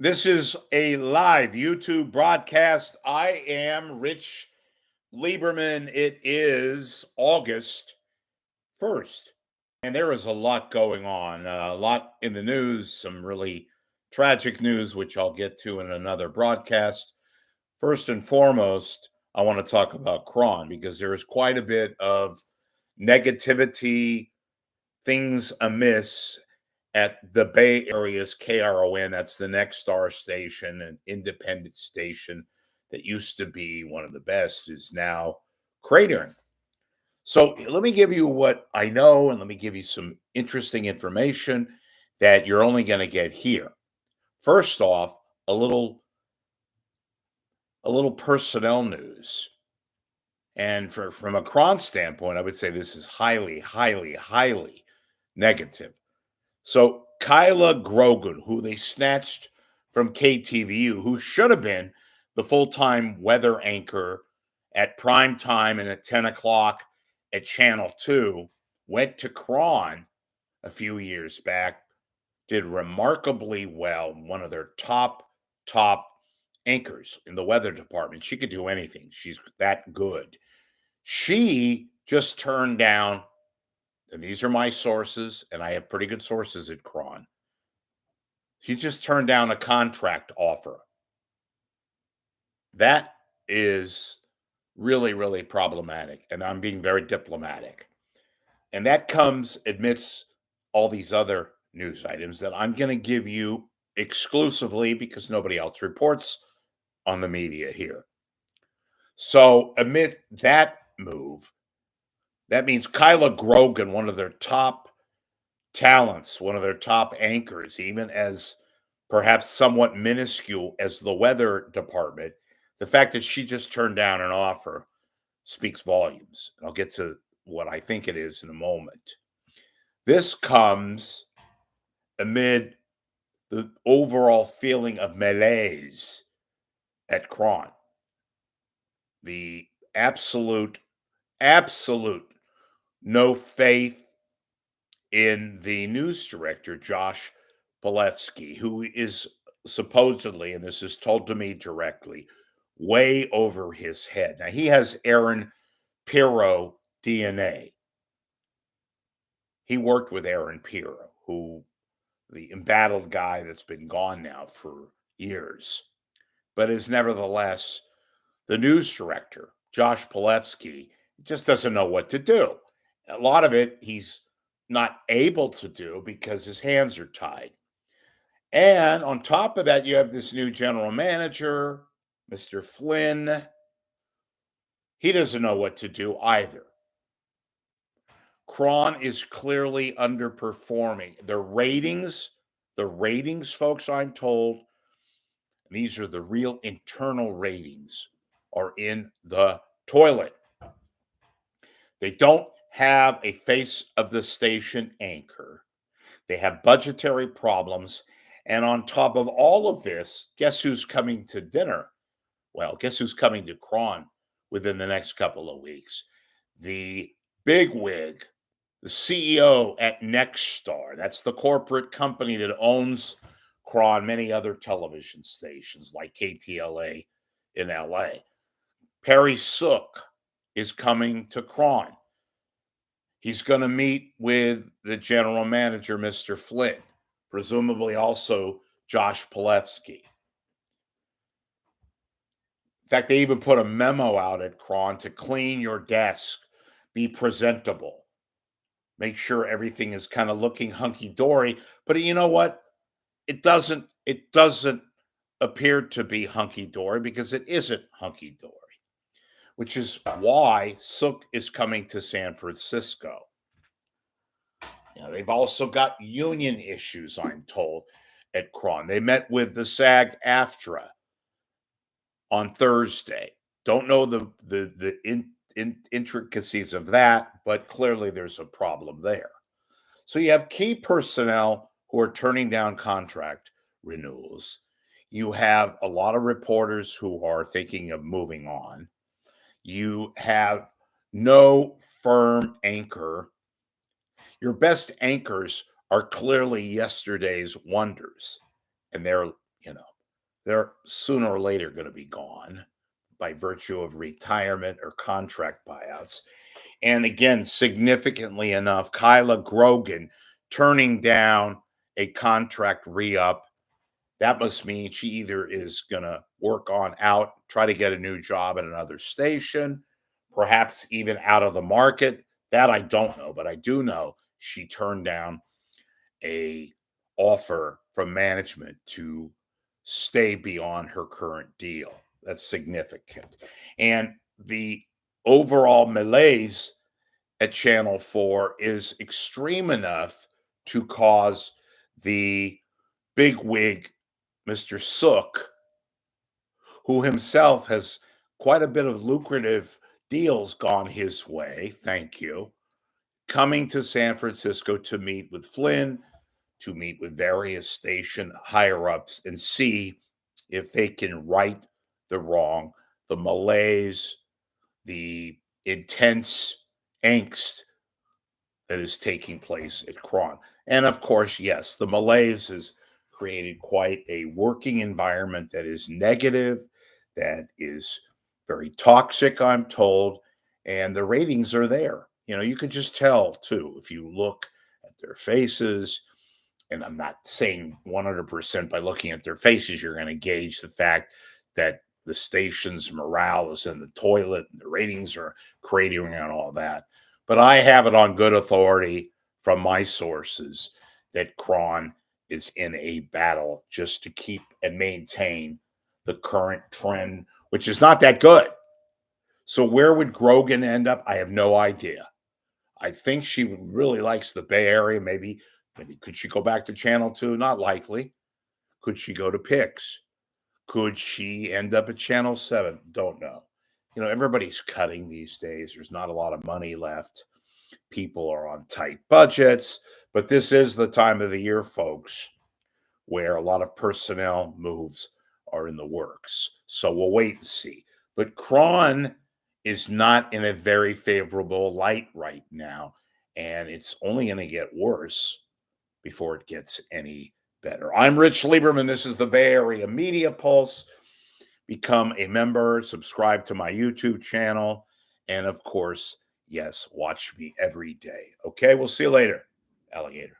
This is a live YouTube broadcast. I am Rich Lieberman. It is August 1st, and there is a lot going on, a lot in the news, some really tragic news, which I'll get to in another broadcast. First and foremost, I want to talk about KRON because there is quite a bit of negativity, things amiss at the Bay Area's KRON. That's the next star station, an independent station that used to be one of the best, is now cratering. So let me give you what I know, and let me give you some interesting information that you're only going to get here. First off, a little personnel news. And from a KRON standpoint, I would say this is highly, highly, highly negative. So Kyla Grogan, who they snatched from KTVU, who should have been the full-time weather anchor at prime time and at 10 o'clock at Channel 2, went to KRON a few years back, did remarkably well, one of their top anchors in the weather department. She could do anything. She's that good. She just turned down, and these are my sources, and I have pretty good sources at KRON. She just turned down a contract offer. That is really, really problematic, and I'm being very diplomatic. And that comes amidst all these other news items that I'm going to give you exclusively because nobody else reports on the media here. So amid that move, that means Kyla Grogan, one of their top talents, one of their top anchors, even as perhaps somewhat minuscule as the weather department, the fact that she just turned down an offer speaks volumes. And I'll get to what I think it is in a moment. This comes amid the overall feeling of malaise at KRON. The absolute no faith in the news director, Josh Palevsky, who is supposedly, and this is told to me directly, way over his head. Now, he has Aaron Pirro DNA. He worked with Aaron Pirro, who the embattled guy that's been gone now for years, but is nevertheless the news director, Josh Palevsky, just doesn't know what to do. A lot of it he's not able to do because his hands are tied. And on top of that, you have this new general manager, Mr. Flynn. He doesn't know what to do either. KRON is clearly underperforming. The ratings, folks, I'm told, these are the real internal ratings, are in the toilet. They don't have a face of the station anchor. They have budgetary problems. And on top of all of this, guess who's coming to dinner? Well, guess who's coming to KRON within the next couple of weeks? The bigwig, the CEO at Nexstar. That's the corporate company that owns KRON, many other television stations like KTLA in LA. Perry Sook is coming to KRON. He's going to meet with the general manager, Mr. Flynn, presumably also Josh Palevsky. In fact, they even put a memo out at KRON to clean your desk, be presentable, make sure everything is kind of looking hunky-dory. But you know what? It doesn't appear to be hunky-dory because it isn't hunky-dory, which is why Sook is coming to San Francisco. They've also got union issues, I'm told, at KRON. They met with the SAG-AFTRA on Thursday. Don't know the intricacies of that, but clearly there's a problem there. So you have key personnel who are turning down contract renewals. You have a lot of reporters who are thinking of moving on. You have no firm anchor. Your best anchors are clearly yesterday's wonders, and they're you know, they're sooner or later going to be gone by virtue of retirement or contract buyouts. And again, significantly enough, Kyla Grogan turning down a contract re-up. That must mean she either is going to work on out, try to get a new job at another station, perhaps even out of the market. That I don't know, but I do know she turned down a offer from management to stay beyond her current deal. That's significant. And the overall malaise at Channel 4 is extreme enough to cause the bigwig, Mr. Sook, who himself has quite a bit of lucrative deals gone his way, thank you, coming to San Francisco to meet with Flynn, to meet with various station higher ups and see if they can right the wrong, the malaise, the intense angst that is taking place at KRON. And of course, yes, the malaise has created quite a working environment that is negative, that is very toxic, I'm told, and the ratings are there. You could just tell too if you look at their faces. And I'm not saying 100% by looking at their faces, you're going to gauge the fact that the station's morale is in the toilet and the ratings are cratering and all that. But I have it on good authority from my sources that KRON is in a battle just to keep and maintain the current trend, which is not that good. So where would Grogan end up? I have no idea. I think she really likes the Bay Area. Maybe could she go back to Channel 2? Not likely. Could she go to Pix? Could she end up at Channel 7? Don't know. Everybody's cutting these days. There's not a lot of money left. People are on tight budgets, but this is the time of the year, folks, where a lot of personnel moves are in the works. So we'll wait and see. But KRON is not in a very favorable light right now, and it's only going to get worse before it gets any better. I'm Rich Lieberman. This is the Bay Area Media Pulse. Become a member, subscribe to my YouTube channel, and of course, yes, watch me every day. Okay, we'll see you later, alligator.